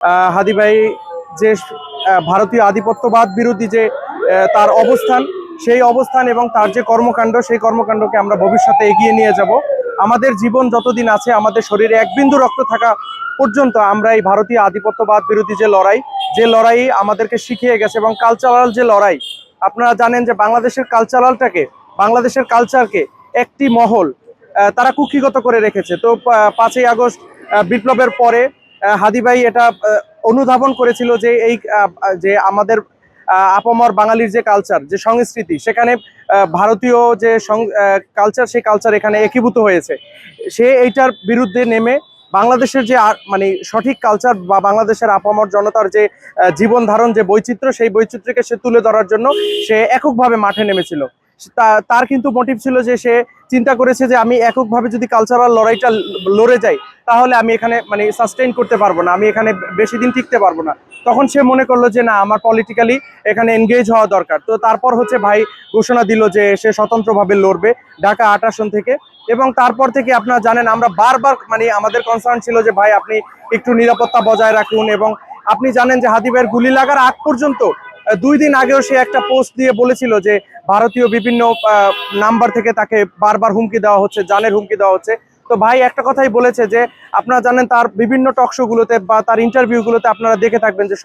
হাদি ভাই যে ভারতীয় আধিপত্যবাদ বিরোধী যে তার অবস্থান, সেই অবস্থান এবং তার যে কর্মকাণ্ড, সেই কর্মকাণ্ডকে আমরা ভবিষ্যতে এগিয়ে নিয়ে যাব। আমাদের জীবন যতদিন আছে, আমাদের শরীরে এক বিন্দু রক্ত থাকা পর্যন্ত আমরা এই ভারতীয় আধিপত্যবাদ বিরোধী যে লড়াই আমাদেরকে শিখিয়ে গেছে, এবং কালচারাল যে লড়াই, আপনারা জানেন যে বাংলাদেশের কালচারকে একটি মহল তারা কুক্ষিগত করে রেখেছে। তো 5ই আগস্ট বিপ্লবের পরে হাদি ভাই এটা অনুধাবন করেছিল যে যে আমাদের আপামর বাঙালির যে কালচার, যে সংস্কৃতি, সেখানে ভারতীয় যে কালচার, সেই কালচার এখানে একীভূত হয়েছে। সে এইটার বিরুদ্ধে নেমে বাংলাদেশের যে মানে সঠিক কালচার বা বাংলাদেশের আপামর জনতার যে জীবন ধারণ, যে বৈচিত্র্য, সেই বৈচিত্র্যকে সে তুলে ধরার জন্য সে এককভাবে মাঠে নেমেছিল। তার কিন্তু মোটিভ ছিল যে সে চিন্তা করেছে যে আমি এককভাবে যদি কালচারাল লড়াইটা লড়ে যাই, তাহলে আমি এখানে মানে সাস্টেইন করতে পারবো না, আমি এখানে বেশি দিন টিকতে পারবো না। তখন সে মনে করলো যে না, আমার পলিটিক্যালি এখানে এনগেজ হওয়া দরকার। তো তারপর ভাই ঘোষণা দিল যে সে স্বতন্ত্রভাবে লড়বে ঢাকা 8 আসন থেকে। এবং তারপর থেকে আপনারা জানেন, আমরা বারবার মানে আমাদের কনসার্ন ছিল যে ভাই আপনি একটু নিরাপত্তা বজায় রাখুন। এবং আপনি জানেন যে হাদি ভাইয়ের গুলি লাগার আগ পর্যন্ত 2 দিন আগেও সে একটা পোস্ট দিয়ে বলেছিল যে ভারতীয় বিভিন্ন নাম্বার থেকে তাকে বারবার হুমকি দেওয়া হচ্ছে, জানের হুমকি দেওয়া হচ্ছে। তো ভাই একটা কথাই বলেছে যে আপনারা জানেন তার বিভিন্ন টকশোগুলোতে বা তার ইন্টারভিউগুলোতে আপনারা দেখে থাকবেন যে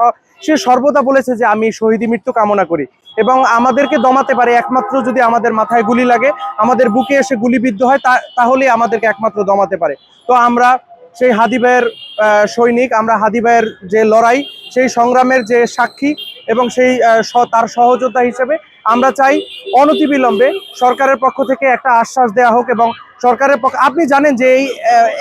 সে সর্বদা বলেছে যে আমি শহীদি মৃত্যু কামনা করি, এবং আমাদেরকে দমাতে পারে একমাত্র যদি আমাদের মাথায় গুলি লাগে, আমাদের বুকে এসে গুলিবিদ্ধ হয়, তাহলেই আমাদেরকে একমাত্র দমাতে পারে। তো আমরা সেই হাদি ভাইয়ের সৈনিক, আমরা হাদি ভাইয়ের যে লড়াই, সেই সংগ্রামের যে সাক্ষী, এবং সেই তার সহযোদ্ধা হিসেবে আমরা চাই অনতিবিলম্বে সরকারের পক্ষ থেকে একটা আশ্বাস দেওয়া হোক। এবং সরকারের পক্ষ, আপনি জানেন যে এই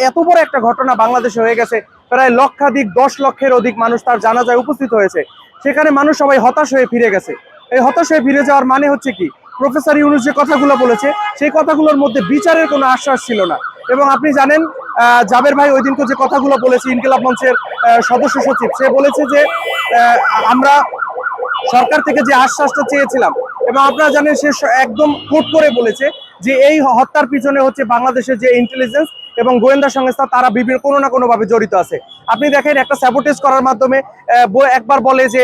এত বড় একটা ঘটনা বাংলাদেশে হয়ে গেছে, প্রায় লক্ষাধিক 10 লক্ষের অধিক মানুষ তার জানাজায় উপস্থিত হয়েছে। সেখানে মানুষ সবাই হতাশ হয়ে ফিরে গেছে। এই হতাশ হয়ে ফিরে যাওয়ার মানে হচ্ছে কি, প্রফেসর ইউনূস যে কথাগুলো বলেছে, সেই কথাগুলোর মধ্যে বিচারের কোনো আশ্বাস ছিল না। এবং আপনি জানেন জাবের ভাই ওই দিনকে যে কথাগুলো বলেছে, ইনকিলাব মঞ্চের সদস্য সচিব, সে বলেছে যে আমরা সরকার থেকে যে আশ্বাসটা চেয়েছিলাম, এবং আপনারা জানেন সে একদম কোট করে বলেছে যে এই হত্যার পিছনে হচ্ছে বাংলাদেশের যে ইন্টেলিজেন্স এবং গোয়েন্দা সংস্থা, তারা বিভিন্ন কোনো না কোনো ভাবে জড়িত আছে। আপনি দেখেন একটা স্যাবোটেজ করার মাধ্যমে একবার বলে যে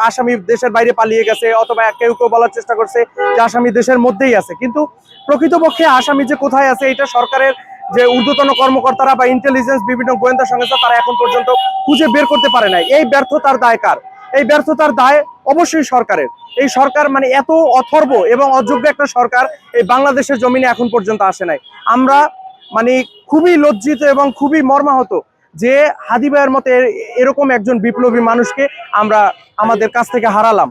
আসামি দেশের বাইরে পালিয়ে গেছে, অথবা কেউ কেউ বলার চেষ্টা করছে যে আসামি দেশের মধ্যেই আছে, কিন্তু প্রকৃতপক্ষে আসামি যে কোথায় আছে, এটা সরকারের যে ঊর্ধ্বতন কর্মকর্তারা বা ইন্টেলিজেন্স বিভিন্ন গোয়েন্দা সংস্থা, তারা এখন পর্যন্ত খুঁজে বের করতে পারে নাই। এই ব্যর্থতার দায় কার? এই ব্যর্থতার দায় অবশ্যই সরকারের। এই সরকার মানে এত অথর্ব এবং অযোগ্য একটা সরকার এই বাংলাদেশের জমিনে এখন পর্যন্ত আসে নাই। আমরা মানে খুবই লজ্জিত এবং খুবই মর্মাহত যে হাদি ভাইয়ের মতে এরকম একজন বিপ্লবী মানুষকে আমরা আমাদের কাছ থেকে হারালাম।